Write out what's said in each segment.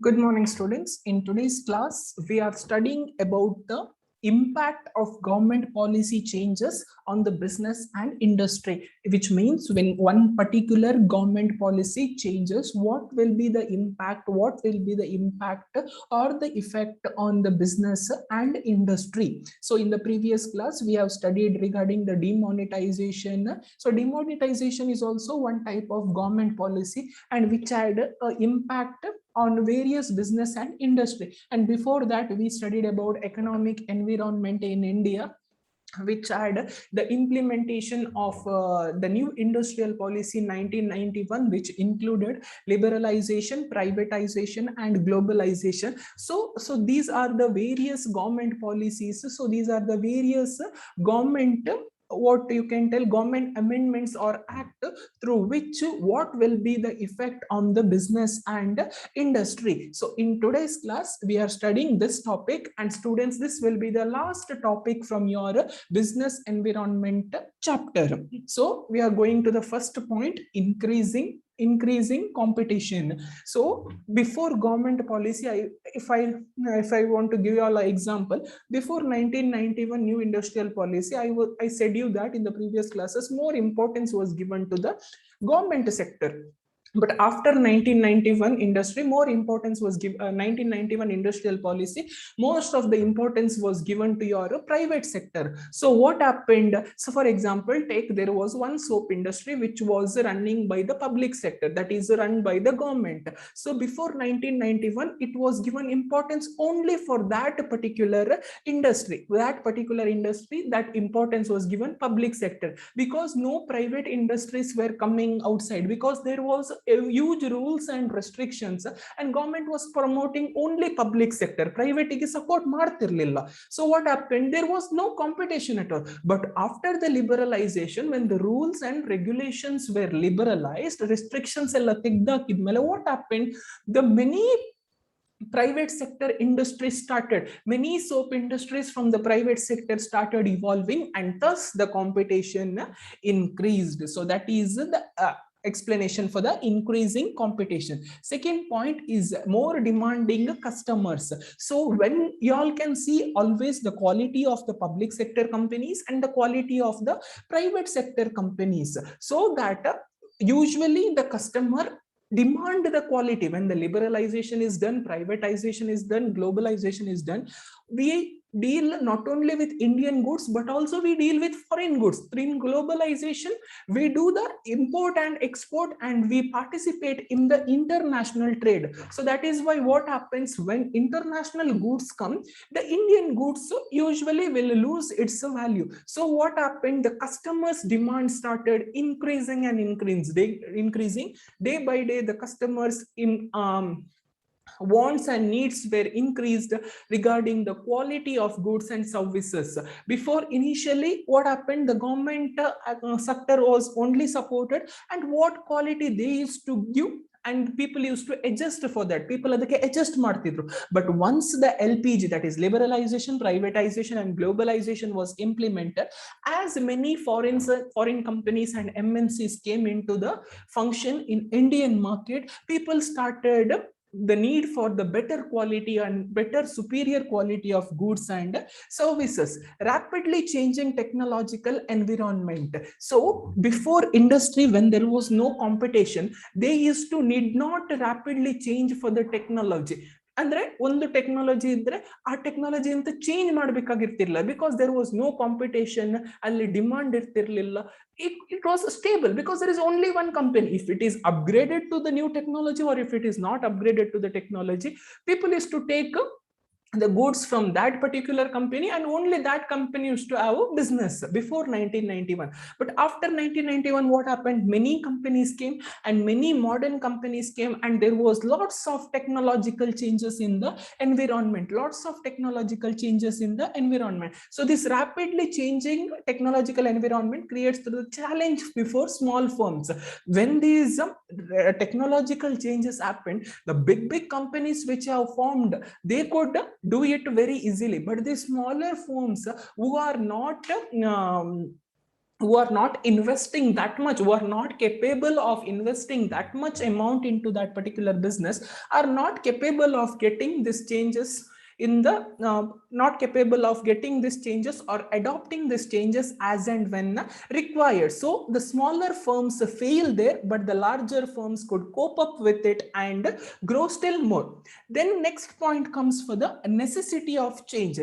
Good morning, students. In today's class, we are studying about the impact of government policy changes on the business and industry, which means when one particular government policy changes, what will be the impact, or the effect on the business and industry. So in the previous class, we have studied regarding the demonetization. So demonetization is also one type of government policy and which had an impact on various business and industry. And before that, we studied about economic environment in India, which had the implementation of the new industrial policy 1991, which included liberalization, privatization, and globalization. So these are the various government policies. So these are the various government, what you can tell, government amendments or act through which what will be the effect on the business and industry. So in today's class, we are studying this topic, and students, this will be the last topic from your business environment chapter. So we are going to the first point, increasing competition. So before government policy, if I want to give you all an example, before 1991 new industrial policy, I said you that in the previous classes more importance was given to the government sector. But after 1991 industry, more importance was given. 1991 industrial policy, most of the importance was given to your private sector. So what happened? So for example, there was one soap industry which was running by the public sector, that is run by the government. So before 1991, it was given importance only for that particular industry. That importance was given public sector, because no private industries were coming outside, because there was huge rules and restrictions, and government was promoting only public sector. Private ಗೆ support ಮಾಡ್ತಿರ್ಲಿಲ್ಲ. So what happened? There was no competition at all. But after the liberalization, when the rules and regulations were liberalized, restrictions ಎಲ್ಲ ತೆಗ್ದಾಕಿದ್ಮೇಲೆ what happened? The many private sector industries started, many soap industries from the private sector started evolving, and thus the competition increased. So that is the explanation for the increasing competition. Second point is more demanding customers. So when you all can see always the quality of the public sector companies and the quality of the private sector companies, so that usually the customer demand the quality. When the liberalization is done, privatization is done, globalization is done, we deal not only with Indian goods, but also we deal with foreign goods. In globalization, we do the import and export, and we participate in the international trade. So that is why what happens, when international goods come, the Indian goods usually will lose its value. So what happened? The customers demand started increasing and increasing day by day. The customers in wants and needs were increased regarding the quality of goods and services. Before, initially, what happened? The government sector was only supported, and what quality they used to give, and people used to adjust for that. People ಅದಕ್ಕೆ adjust ಮಾಡ್ತಿದ್ರು. But once the LPG, that is liberalization, privatization, and globalization was implemented, as many foreign companies and MNCs came into the function in Indian market, people started the need for the better quality and better superior quality of goods and services. Rapidly changing technological environment. So before industry, when there was no competition, they used to need not rapidly change for the technology. ಅಂದ್ರೆ ಒಂದು technology ಇದ್ರೆ ಆ technology ಅಂತ change ಮಾಡ್ಬೇಕಾಗಿರ್ತಿರ್ಲಿಲ್ಲ, because there was no competition, ಅಲ್ಲಿ demand ಇರ್ತಿರ್ಲಿಲ್ಲ. It was stable because there is only one company. If it is upgraded to the new technology, or if it is not upgraded to the technology, people used to take the goods from that particular company, and only that company used to have a business before 1991. But after 1991, what happened? Many companies came, and many modern companies came, and there was lots of technological changes in the environment. So this rapidly changing technological environment creates the challenge before small firms. When these technological changes happened, the big companies which have formed, they could do it very easily. But the smaller firms who are not who are not investing that much, who are not capable of investing that much amount into that particular business, are not capable of getting these changes in the not capable of getting these changes or adopting these changes as and when required. So the smaller firms fail there, but the larger firms could cope up with it and grow still more. Then next point comes for the necessity of change.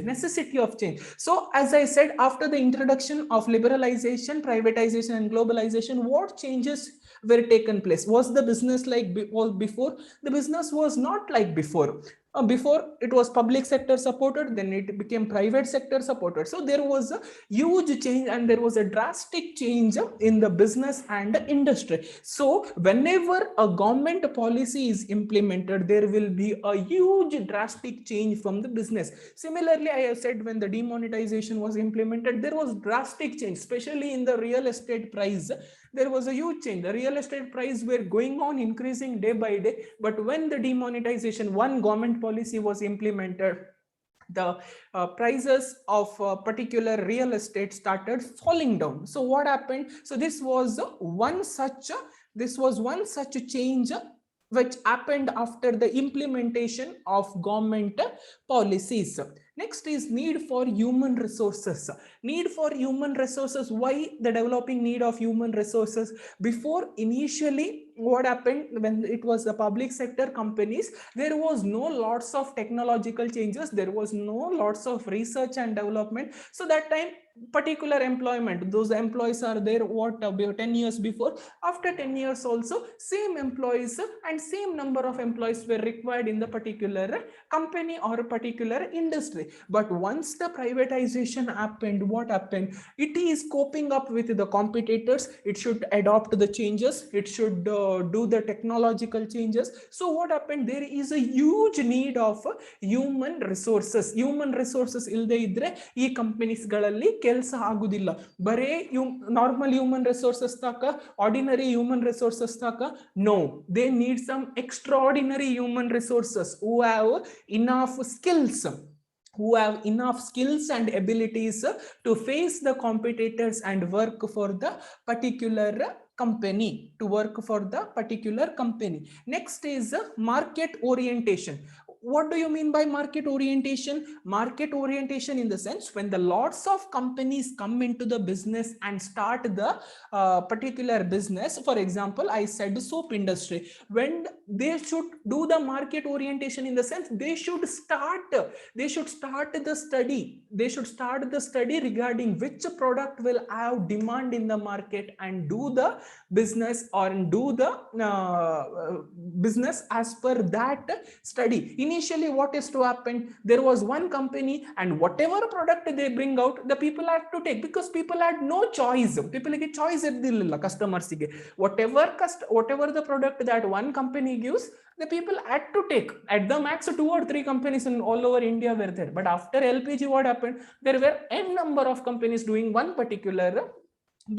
So as I said, after the introduction of liberalization, privatization and globalization, what changes were taken place? Was the business like before? The business was not like before. Before it was public sector supported, then it became private sector supported. So there was a huge change and there was a drastic change in the business and the industry. So whenever a government policy is implemented, there will be a huge drastic change from the business. Similarly, I have said when the demonetization was implemented, there was drastic change, especially in the real estate price. There was a huge change. The real estate price were going on increasing day by day, but when the demonetization, one government policy was implemented, the prices of particular real estate started falling down. So what happened? So this was one such change which happened after the implementation of government policies. Next is need for human resources. Need for human resources. Why the developing need of human resources? Before, initially, what happened when it was the public sector companies, there was no lots of technological changes, there was no lots of research and development. So that time, particular employment, those employees are there what about 10 years before. After 10 years also, same employees and same number of employees were required in the particular company or a particular industry. But once the privatization happened, what happened? It is coping up with the competitors. It should adopt the changes. It should do the technological changes. So what happened? There is a huge need of human resources. Human resources ಇಲ್ಲದೆ ಇದ್ರೆ ಈ companies ಗಳಲ್ಲಿ ಕೆಲಸ ಆಗುದಿಲ್ಲ. ಬರೇ normal human resources ತಾಕ, ordinary human resources ತಾಕ, no, they need some extraordinary human resources who have enough skills and abilities to face the competitors and work for the particular company. Next is market orientation. What do you mean by market orientation? Market orientation in the sense when the lots of companies come into the business and start the particular business. For example, I said soap industry, when they should do the market orientation in the sense they should start the study regarding which product will have demand in the market and do the business or do the business as per that study. Initially, what is to happen? There was one company and whatever product they bring out, the people had to take because people had no choice. People get choice at the customers. Whatever the product that one company gives, the people had to take. At the max, 2 or 3 companies in all over India were there. But after LPG, what happened? There were n number of companies doing one particular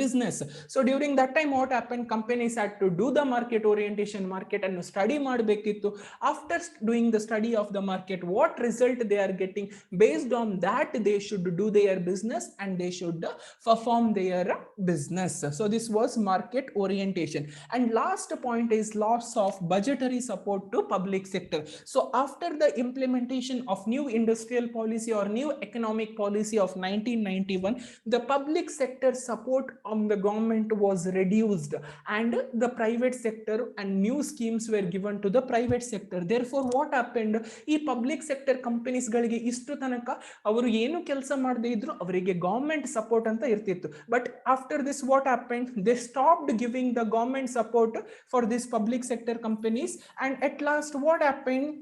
business. So during that time, what happened? Companies had to do the market orientation, market and study ಮಾಡಬೇಕಿತ್ತು. After doing the study of the market, what result they are getting, based on that they should do their business and they should perform their business. So this was market orientation. And last point is loss of budgetary support to public sector. So after the implementation of new industrial policy or new economic policy of 1991, the public sector support of the government was reduced and the private sector and new schemes were given to the private sector. Therefore, what happened? ಈ public sector companies ಗಳಿಗೆ ಇಷ್ಟು ತನಕ ಅವರು ಏನು ಕೆಲಸ ಮಾಡದೇ ಇದ್ರು ಅವರಿಗೆ ಗವರ್ಮೆಂಟ್ ಸಪೋರ್ಟ್ ಅಂತ ಇರ್ತಿತ್ತು. But after this, what happened? They stopped giving the government support for these public sector companies, and at last, what happened?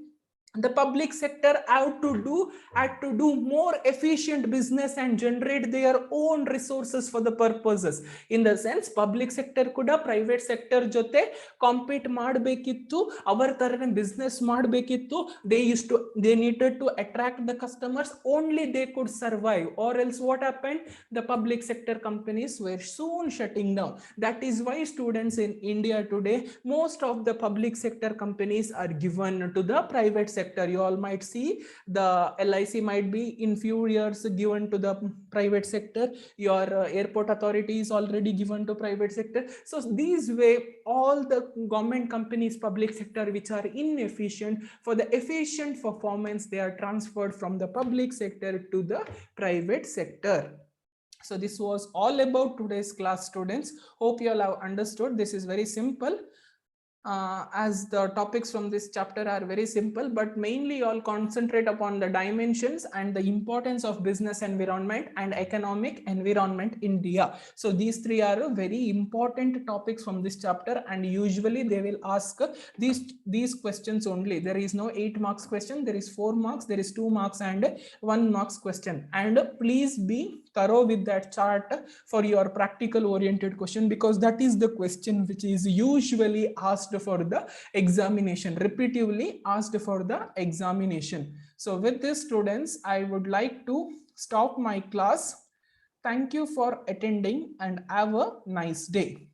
The public sector had to do more efficient business and generate their own resources for the purposes. In the sense, public sector kuda private sector jote compete ಮಾಡಬೇಕಿತ್ತು, ಅವರ ತರನೇ business ಮಾಡಬೇಕಿತ್ತು. They needed to attract the customers. Only they could survive, or else what happened? The public sector companies were soon shutting down. That is why, students, in India today, most of the public sector companies are given to the private sector sector. You all might see the LIC might be in few years given to the private sector. Your airport authority is already given to private sector. So these way, all the government companies, public sector, which are inefficient, for the efficient performance, they are transferred from the public sector to the private sector. So this was all about today's class, students. Hope you all have understood. This is very simple. As the topics from this chapter are very simple, but mainly all concentrate upon the dimensions and the importance of business environment and economic environment in India. So these three are very important topics from this chapter, and usually they will ask these questions only. There is no 8 marks question, there is 4 marks, there is 2 marks and 1 marks question. And please be thorough with that chart for your practical oriented question, because that is the question which is usually asked for the examination, repetitively asked for the examination. So with this, students, I would like to stop my class. Thank you for attending and have a nice day.